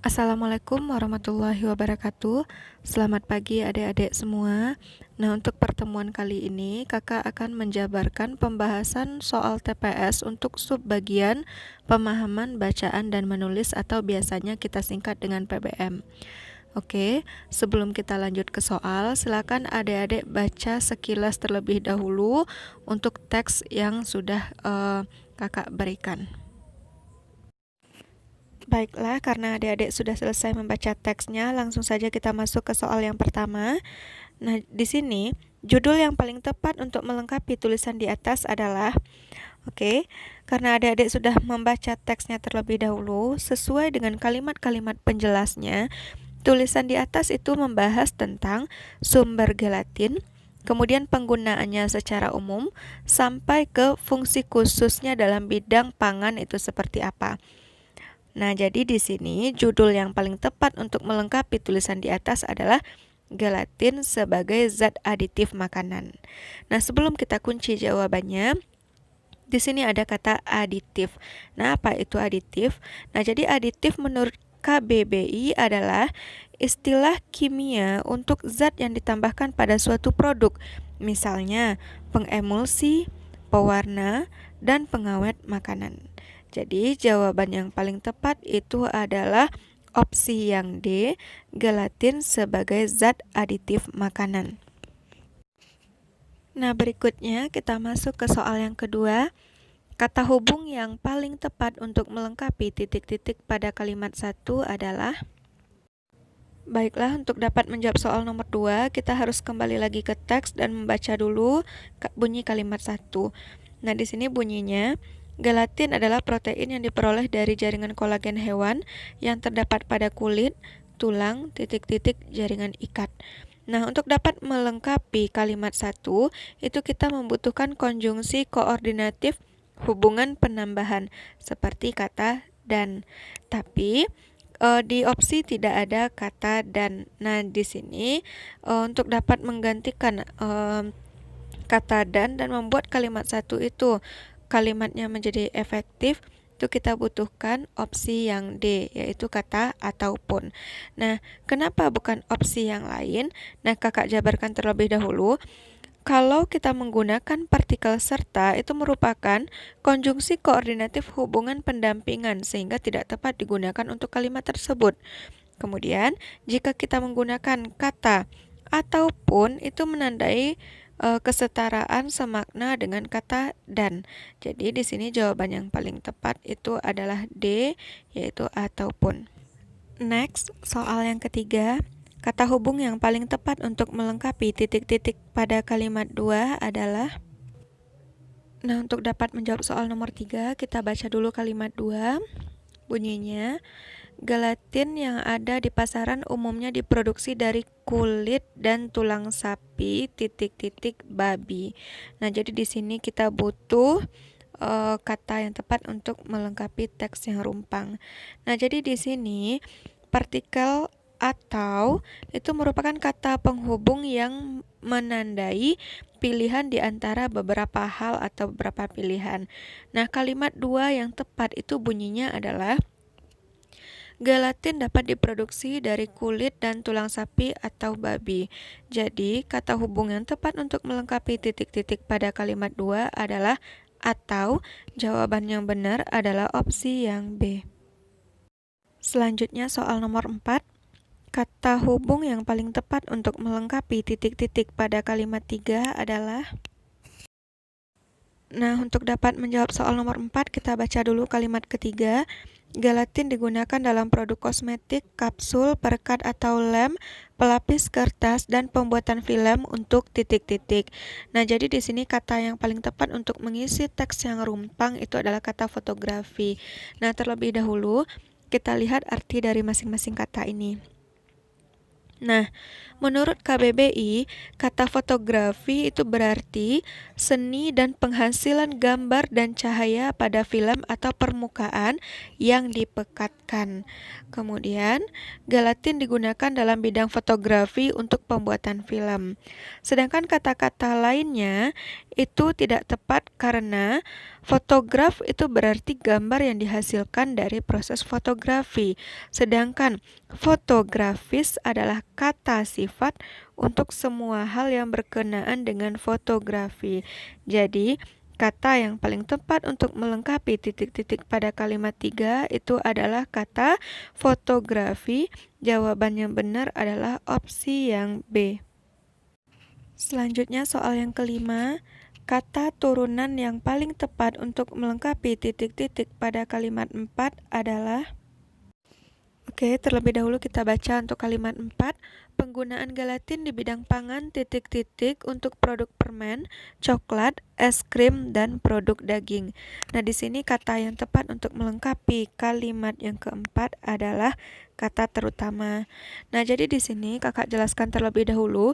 Assalamualaikum warahmatullahi wabarakatuh. Selamat pagi adik-adik semua. Nah, untuk pertemuan kali ini, kakak akan menjabarkan pembahasan soal TPS untuk subbagian pemahaman bacaan dan menulis atau biasanya kita singkat dengan PBM. Oke, sebelum kita lanjut ke soal, silakan adik-adik baca sekilas terlebih dahulu untuk teks yang sudah kakak berikan. Baiklah, karena adik-adik sudah selesai membaca teksnya, langsung saja kita masuk ke soal yang pertama. Nah, di sini judul yang paling tepat untuk melengkapi tulisan di atas adalah karena adik-adik sudah membaca teksnya terlebih dahulu, sesuai dengan kalimat-kalimat penjelasnya, tulisan di atas itu membahas tentang sumber gelatin, kemudian penggunaannya secara umum, sampai ke fungsi khususnya dalam bidang pangan itu seperti apa. Nah, jadi di sini judul yang paling tepat untuk melengkapi tulisan di atas adalah gelatin sebagai zat aditif makanan. Nah, sebelum kita kunci jawabannya, di sini ada kata aditif. Nah, apa itu aditif? Nah, jadi aditif menurut KBBI adalah istilah kimia untuk zat yang ditambahkan pada suatu produk. Misalnya, pengemulsi, pewarna, dan pengawet makanan. Jadi, jawaban yang paling tepat itu adalah opsi yang D, gelatin sebagai zat aditif makanan. Nah, berikutnya kita masuk ke soal yang kedua. Kata hubung yang paling tepat untuk melengkapi titik-titik pada kalimat 1 adalah. Baiklah, untuk dapat menjawab soal nomor 2, kita harus kembali lagi ke teks dan membaca dulu bunyi kalimat 1. Nah, di sini bunyinya, gelatin adalah protein yang diperoleh dari jaringan kolagen hewan yang terdapat pada kulit, tulang, titik-titik jaringan ikat. Nah, untuk dapat melengkapi kalimat 1, itu kita membutuhkan konjungsi koordinatif hubungan penambahan, seperti kata dan. Tapi, di opsi tidak ada kata dan. Nah, di sini untuk dapat menggantikan kata dan membuat kalimat 1 itu kalimatnya menjadi efektif, itu kita butuhkan opsi yang D, yaitu kata ataupun. Nah, kenapa bukan opsi yang lain? Nah, kakak jabarkan terlebih dahulu. Kalau kita menggunakan partikel serta, itu merupakan konjungsi koordinatif hubungan pendampingan, sehingga tidak tepat digunakan untuk kalimat tersebut. Kemudian, jika kita menggunakan kata ataupun, itu menandai kesetaraan semakna dengan kata dan. Jadi di sini jawaban yang paling tepat itu adalah D, yaitu ataupun. Next, soal yang ketiga. Kata hubung yang paling tepat untuk melengkapi titik-titik pada kalimat 2 adalah. Nah, untuk dapat menjawab soal nomor 3, kita baca dulu kalimat 2. Bunyinya, gelatin yang ada di pasaran umumnya diproduksi dari kulit dan tulang sapi titik-titik babi. Nah, jadi di sini kita butuh kata yang tepat untuk melengkapi teks yang rumpang. Nah, jadi di sini partikel atau itu merupakan kata penghubung yang menandai pilihan di antara beberapa hal atau beberapa pilihan. Nah, kalimat 2 yang tepat itu bunyinya adalah gelatin dapat diproduksi dari kulit dan tulang sapi atau babi. Jadi, kata hubung yang tepat untuk melengkapi titik-titik pada kalimat 2 adalah atau. Jawaban yang benar adalah opsi yang B. Selanjutnya soal nomor 4. Kata hubung yang paling tepat untuk melengkapi titik-titik pada kalimat 3 adalah. Nah, untuk dapat menjawab soal nomor 4, kita baca dulu kalimat ketiga. Gelatin digunakan dalam produk kosmetik, kapsul, perekat atau lem, pelapis kertas, dan pembuatan film untuk titik-titik. Nah, jadi di sini kata yang paling tepat untuk mengisi teks yang rumpang itu adalah kata fotografi. Nah, terlebih dahulu kita lihat arti dari masing-masing kata ini. Nah, menurut KBBI, kata fotografi itu berarti seni dan penghasilan gambar dan cahaya pada film atau permukaan yang dipekatkan. Kemudian, gelatin digunakan dalam bidang fotografi untuk pembuatan film. Sedangkan kata-kata lainnya itu tidak tepat karena fotograf itu berarti gambar yang dihasilkan dari proses fotografi. Sedangkan fotografis adalah kata sifat untuk semua hal yang berkenaan dengan fotografi. Jadi, kata yang paling tepat untuk melengkapi titik-titik pada kalimat 3 itu adalah kata fotografi. Jawaban yang benar adalah opsi yang B. Selanjutnya soal yang kelima, kata turunan yang paling tepat untuk melengkapi titik-titik pada kalimat 4 adalah. Oke, terlebih dahulu kita baca untuk kalimat 4. Penggunaan gelatin di bidang pangan titik-titik untuk produk permen, coklat, es krim, dan produk daging. Nah, di sini kata yang tepat untuk melengkapi kalimat yang keempat adalah kata terutama. Nah, jadi di sini kakak jelaskan terlebih dahulu.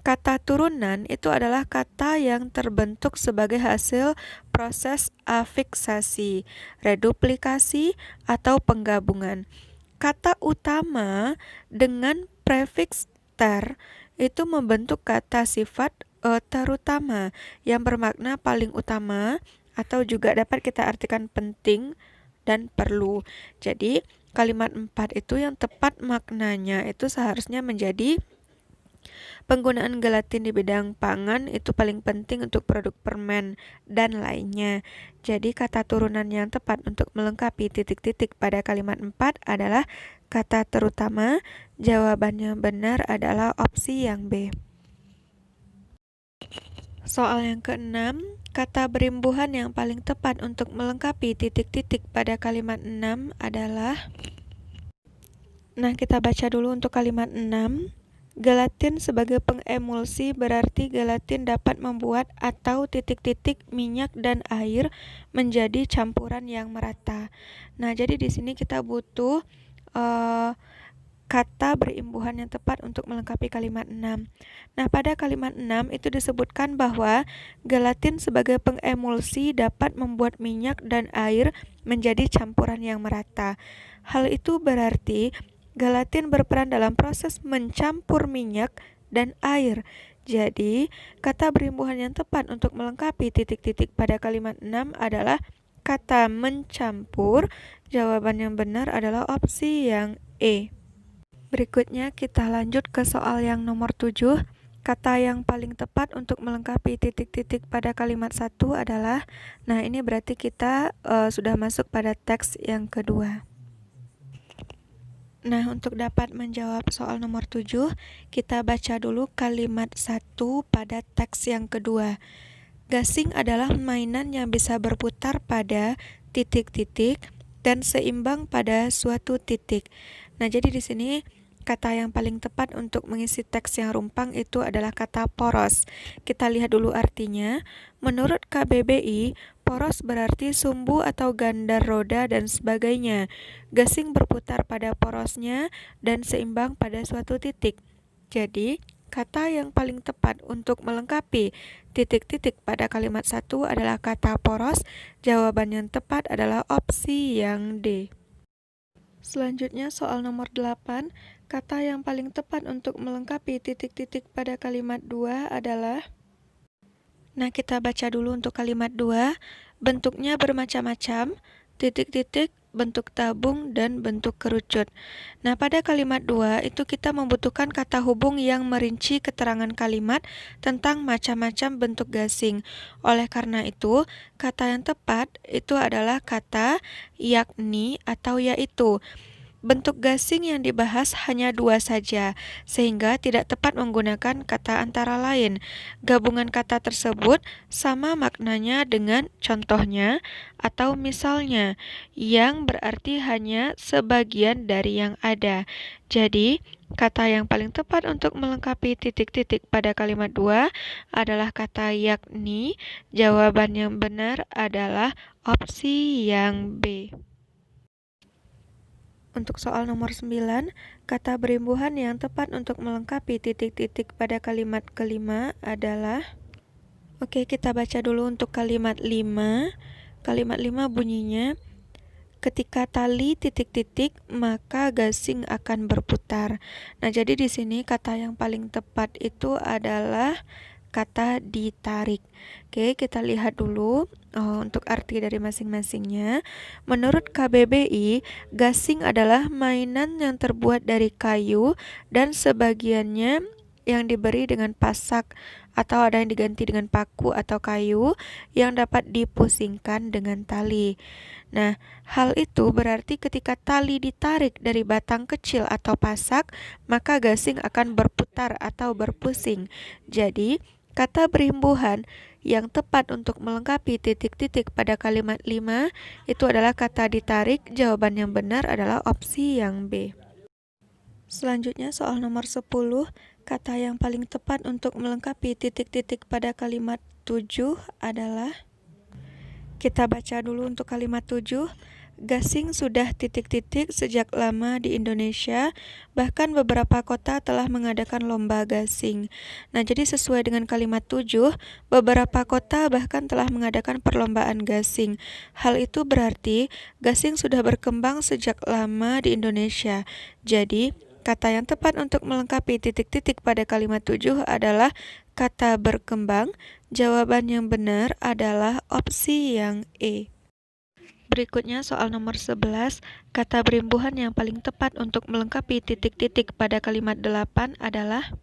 Kata turunan itu adalah kata yang terbentuk sebagai hasil proses afiksasi, reduplikasi, atau penggabungan. Kata utama dengan prefiks ter itu membentuk kata sifat terutama yang bermakna paling utama atau juga dapat kita artikan penting dan perlu. Jadi, kalimat 4 itu yang tepat maknanya itu seharusnya menjadi penggunaan gelatin di bidang pangan itu paling penting untuk produk permen dan lainnya. Jadi kata turunan yang tepat untuk melengkapi titik-titik pada kalimat 4 adalah kata terutama. Jawaban yang benar adalah opsi yang B. Soal yang keenam, kata berimbuhan yang paling tepat untuk melengkapi titik-titik pada kalimat 6 adalah. Nah, kita baca dulu untuk kalimat 6. Gelatin sebagai pengemulsi berarti gelatin dapat membuat atau titik-titik minyak dan air menjadi campuran yang merata. Nah, jadi di sini kita butuh kata berimbuhan yang tepat untuk melengkapi kalimat 6. Nah, pada kalimat 6 itu disebutkan bahwa gelatin sebagai pengemulsi dapat membuat minyak dan air menjadi campuran yang merata. Hal itu berarti gelatin berperan dalam proses mencampur minyak dan air. Jadi, kata berimbuhan yang tepat untuk melengkapi titik-titik pada kalimat 6 adalah kata mencampur. Jawaban yang benar adalah opsi yang E. Berikutnya kita lanjut ke soal yang nomor 7. Kata yang paling tepat untuk melengkapi titik-titik pada kalimat 1 adalah, nah ini berarti kita sudah masuk pada teks yang kedua. Nah, untuk dapat menjawab soal nomor 7, kita baca dulu kalimat 1 pada teks yang kedua. Gasing adalah mainan yang bisa berputar pada titik-titik dan seimbang pada suatu titik. Nah, jadi di sini kata yang paling tepat untuk mengisi teks yang rumpang itu adalah kata poros. Kita lihat dulu artinya. Menurut KBBI, poros berarti sumbu atau gandar roda dan sebagainya. Gasing berputar pada porosnya dan seimbang pada suatu titik. Jadi, kata yang paling tepat untuk melengkapi titik-titik pada kalimat 1 adalah kata poros. Jawaban yang tepat adalah opsi yang D. Selanjutnya soal nomor 8, kata yang paling tepat untuk melengkapi titik-titik pada kalimat 2 adalah. Nah, kita baca dulu untuk kalimat 2. Bentuknya bermacam-macam, titik-titik, bentuk tabung, dan bentuk kerucut. Nah, pada kalimat 2 itu kita membutuhkan kata hubung yang merinci keterangan kalimat tentang macam-macam bentuk gasing. Oleh karena itu, kata yang tepat itu adalah kata yakni atau yaitu. Bentuk gasing yang dibahas hanya 2 saja, sehingga tidak tepat menggunakan kata antara lain. Gabungan kata tersebut sama maknanya dengan contohnya atau misalnya, yang berarti hanya sebagian dari yang ada. Jadi, kata yang paling tepat untuk melengkapi titik-titik pada kalimat 2 adalah kata yakni. Jawaban yang benar adalah opsi yang B. Untuk soal nomor 9, kata berimbuhan yang tepat untuk melengkapi titik-titik pada kalimat kelima adalah. Oke, kita baca dulu untuk kalimat 5. Kalimat 5 bunyinya, ketika tali titik-titik maka gasing akan berputar. Nah, jadi di sini kata yang paling tepat itu adalah kata ditarik. Oke, kita lihat dulu untuk arti dari masing-masingnya. Menurut KBBI, gasing adalah mainan yang terbuat dari kayu dan sebagiannya yang diberi dengan pasak atau ada yang diganti dengan paku atau kayu yang dapat dipusingkan dengan tali. Nah, hal itu berarti ketika tali ditarik dari batang kecil atau pasak, maka gasing akan berputar atau berpusing. Jadi, kata berimbuhan yang tepat untuk melengkapi titik-titik pada kalimat 5 itu adalah kata ditarik. Jawaban yang benar adalah opsi yang B. Selanjutnya soal nomor 10, kata yang paling tepat untuk melengkapi titik-titik pada kalimat 7 adalah. Kita baca dulu untuk kalimat 7. Gasing sudah titik-titik sejak lama di Indonesia, bahkan beberapa kota telah mengadakan lomba gasing. Nah, jadi sesuai dengan kalimat 7, beberapa kota bahkan telah mengadakan perlombaan gasing. Hal itu berarti gasing sudah berkembang sejak lama di Indonesia. Jadi, kata yang tepat untuk melengkapi titik-titik pada kalimat 7 adalah kata berkembang. Jawaban yang benar adalah opsi yang E. Berikutnya soal nomor 11, kata berimbuhan yang paling tepat untuk melengkapi titik-titik pada kalimat 8 adalah.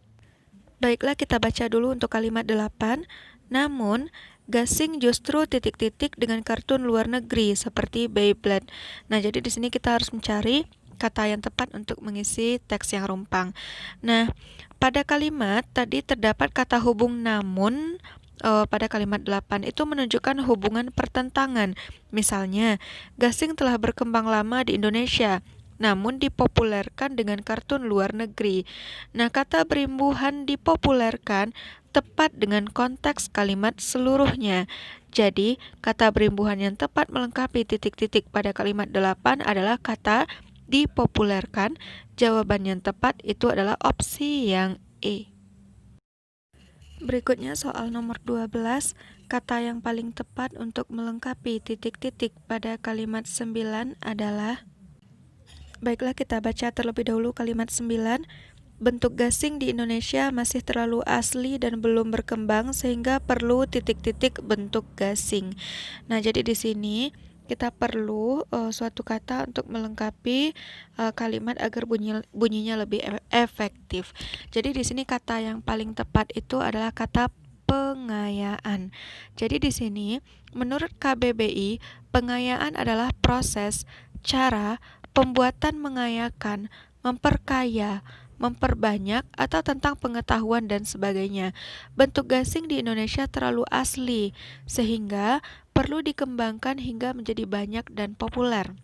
Baiklah, kita baca dulu untuk kalimat 8. Namun, gasing justru titik-titik dengan kartun luar negeri seperti Beyblade. Nah, jadi di sini kita harus mencari kata yang tepat untuk mengisi teks yang rumpang. Nah, pada kalimat tadi terdapat kata hubung namun. Pada kalimat 8 itu menunjukkan hubungan pertentangan. Misalnya, gasing telah berkembang lama di Indonesia, namun dipopulerkan dengan kartun luar negeri. Nah, kata berimbuhan dipopulerkan tepat dengan konteks kalimat seluruhnya. Jadi, kata berimbuhan yang tepat melengkapi titik-titik pada kalimat 8 adalah kata dipopulerkan. Jawaban yang tepat itu adalah opsi yang E. Berikutnya soal nomor 12, kata yang paling tepat untuk melengkapi titik-titik pada kalimat 9 adalah. Baiklah, kita baca terlebih dahulu kalimat 9. Bentuk gasing di Indonesia masih terlalu asli dan belum berkembang sehingga perlu titik-titik bentuk gasing. Nah, jadi di sini kita perlu suatu kata untuk melengkapi kalimat agar bunyinya lebih efektif. Jadi di sini kata yang paling tepat itu adalah kata pengayaan. Jadi di sini menurut KBBI, pengayaan adalah proses, cara, pembuatan mengayakan, memperkaya, memperbanyak, atau tentang pengetahuan dan sebagainya. Bentuk gasing di Indonesia terlalu asli, sehingga perlu dikembangkan hingga menjadi banyak dan populer.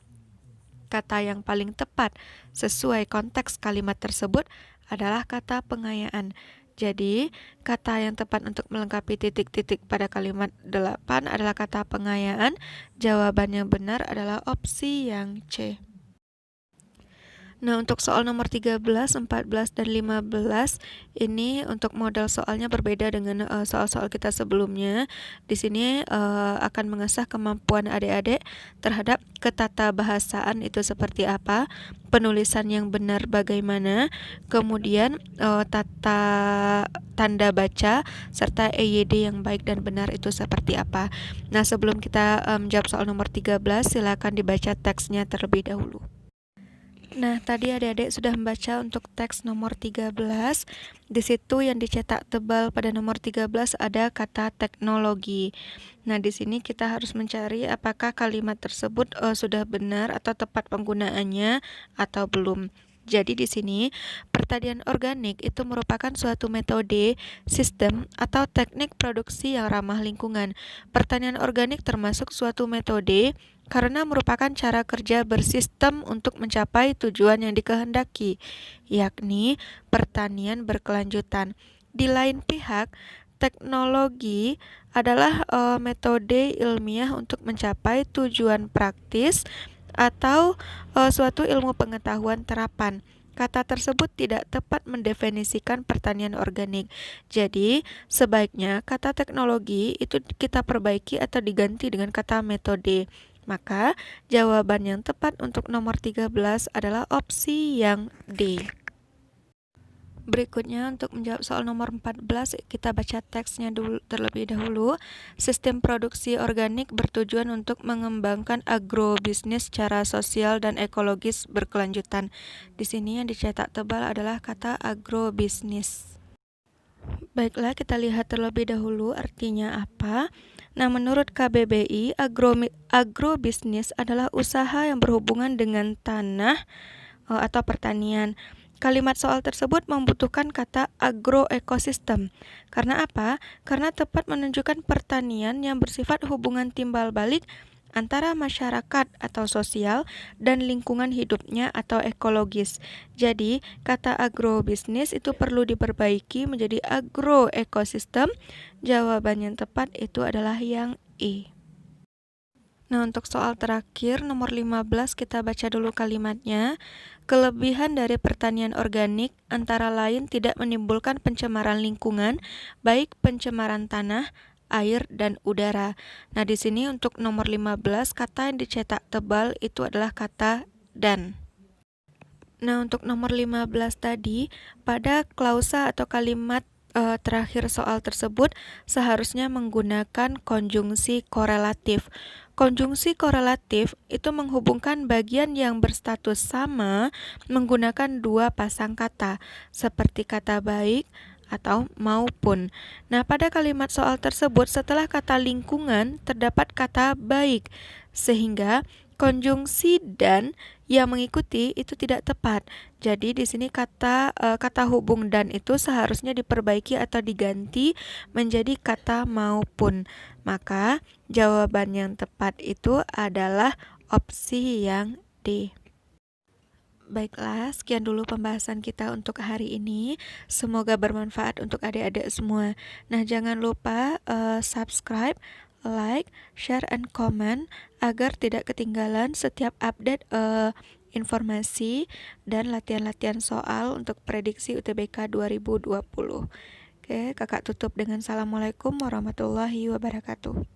Kata yang paling tepat sesuai konteks kalimat tersebut adalah kata pengayaan. Jadi, kata yang tepat untuk melengkapi titik-titik pada kalimat 8 adalah kata pengayaan. Jawaban yang benar adalah opsi yang C. Nah, untuk soal nomor 13, 14, dan 15, ini untuk model soalnya berbeda dengan soal-soal kita sebelumnya. Di sini akan mengasah kemampuan adik-adik terhadap ketatabahasaan itu seperti apa, penulisan yang benar bagaimana, kemudian tanda baca, serta EYD yang baik dan benar itu seperti apa. Nah, sebelum kita menjawab soal nomor 13, silakan dibaca teksnya terlebih dahulu. Nah, tadi adik-adik sudah membaca untuk teks nomor 13. Di situ yang dicetak tebal pada nomor 13 ada kata teknologi. Nah, di sini kita harus mencari apakah kalimat tersebut sudah benar atau tepat penggunaannya atau belum. Jadi di sini pertanian organik itu merupakan suatu metode, sistem, atau teknik produksi yang ramah lingkungan. Pertanian organik termasuk suatu metode karena merupakan cara kerja bersistem untuk mencapai tujuan yang dikehendaki, yakni pertanian berkelanjutan. Di lain pihak, teknologi adalah metode ilmiah untuk mencapai tujuan praktis atau suatu ilmu pengetahuan terapan. Kata tersebut tidak tepat mendefinisikan pertanian organik. Jadi, sebaiknya kata teknologi itu kita perbaiki atau diganti dengan kata metode. Maka, jawaban yang tepat untuk nomor 13 adalah opsi yang D. Berikutnya untuk menjawab soal nomor 14, kita baca teksnya terlebih dahulu. Sistem produksi organik bertujuan untuk mengembangkan agrobisnis secara sosial dan ekologis berkelanjutan. Di sini yang dicetak tebal adalah kata agrobisnis. Baiklah, kita lihat terlebih dahulu artinya apa. Nah, menurut KBBI, agrobisnis adalah usaha yang berhubungan dengan tanah atau pertanian. Kalimat soal tersebut membutuhkan kata agroekosistem. Karena apa? Karena tepat menunjukkan pertanian yang bersifat hubungan timbal balik antara masyarakat atau sosial dan lingkungan hidupnya atau ekologis. Jadi, kata agrobisnis itu perlu diperbaiki menjadi agroekosistem. Jawaban yang tepat itu adalah yang E. Nah, untuk soal terakhir, nomor 15, kita baca dulu kalimatnya. Kelebihan dari pertanian organik antara lain tidak menimbulkan pencemaran lingkungan, baik pencemaran tanah, air, dan udara. Nah, di sini untuk nomor 15, kata yang dicetak tebal itu adalah kata dan. Nah, untuk nomor 15 tadi, pada klausa atau kalimat terakhir soal tersebut seharusnya menggunakan konjungsi korelatif. Konjungsi korelatif itu menghubungkan bagian yang berstatus sama menggunakan dua pasang kata, seperti kata baik atau maupun. Nah, pada kalimat soal tersebut setelah kata lingkungan terdapat kata baik, sehingga konjungsi dan yang mengikuti itu tidak tepat. Jadi di sini kata hubung dan itu seharusnya diperbaiki atau diganti menjadi kata maupun. Maka jawaban yang tepat itu adalah opsi yang D. Baiklah, sekian dulu pembahasan kita untuk hari ini. Semoga bermanfaat untuk adik-adik semua. Nah, jangan lupa subscribe, like, share, and comment agar tidak ketinggalan setiap update informasi dan latihan-latihan soal untuk prediksi UTBK 2020. Oke, kakak tutup dengan Assalamualaikum warahmatullahi wabarakatuh.